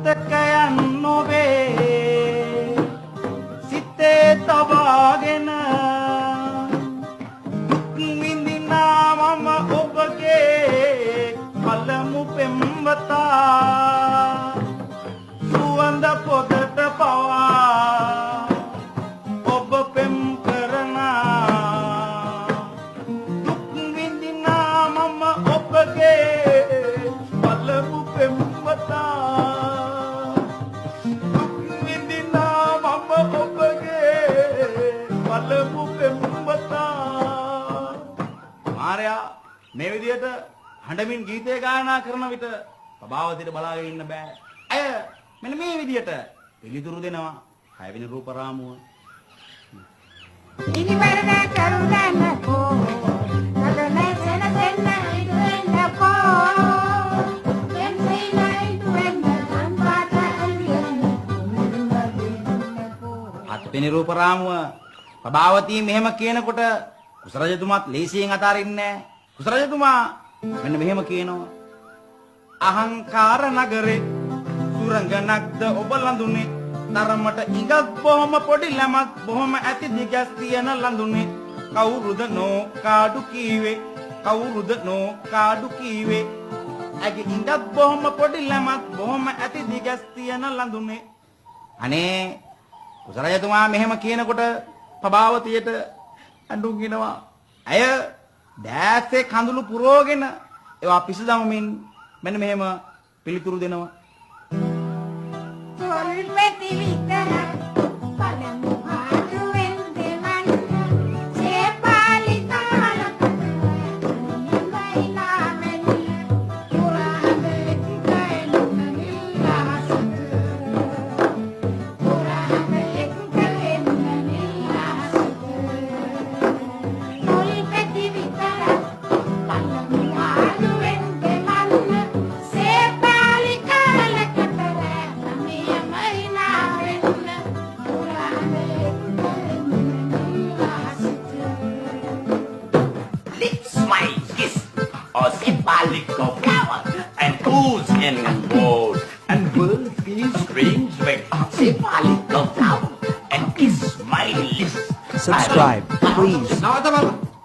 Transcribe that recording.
මතකයන් නොවේ සිතේ තබාගෙන දුක් විඳිනා මම ඔබගේ පළමු පෙම්වතා සුවඳ පොතට පවා ඔබ පෙම් කරනා දුක් විඳිනා මම ඔබගේ පළමු පෙම්වතා දුක් විඳිනා මම ඔබගේ පළමු පෙම්වතා මාර්යා මේ විදියට හඬමින් ගීතය ගායනා කරන විට ප්‍රභාවතිට බලාගෙන ඉන්න බෑ. අය මෙන්න මේ විදියට පිළිතුරු දෙනවා 6 වෙනි රූප රාමුව. ඉනිවරණ කරුණානකෝ නදනේ සෙන සෙන්න ඉදුවෙන්නකෝ දෙන්සෙයිලා ඉදුවෙන්න සම්පාත අලියන්න මුළුමදින්නකෝ. 7 වෙනි රූප රාමුව ප්‍රභාවතී මෙහෙම කියනකොට කුසරජතුමාත් ලේසියෙන් අතාරින්නේ නැහැ. කුසරජතුමා මෙන්න මෙහෙම කියනවා. අහංකාර නගරේ සුරංගනක්ද ඔබ ලඳුනේ තරමට ඉඟත් බොහොම පොඩි ළමක් බොහොම ඇති දිගස් තියෙන ලඳුනේ කවුරුද නෝ කාඩු කීවේ කවුරුද නෝ කාඩු කීවේ ඇගේ ඉඟත් බොහොම පොඩි ළමක් බොහොම ඇති දිගස් තියෙන ලඳුනේ. අනේ කුසරජතුමා මෙහෙම කියනකොට ප්‍රභාවතියට අඬුගිනවා. ඇය දැස්සේ කඳුළු පුරවගෙන ඒවා පිසදමමින් මෙන්න මෙහෙම පිළිතුරු දෙනවා. තොල් පෙති විතර පළමු ආඩුවෙන් දෙවන්න සේපාලි තාලකට නිබයිලා මෙනි පුරාදේ කයින් නිලාසත පුරාදේ කයින් නිලාසත තොල් පෙති විතර පළමු ආඩුවෙන් දෙවන්න සේපාලි තාලකට Lips my kiss or symbolic of flower and fools in world and birds feel strange when symbolic of flower and kiss my lips. Subscribe, please. නවත බලන්න.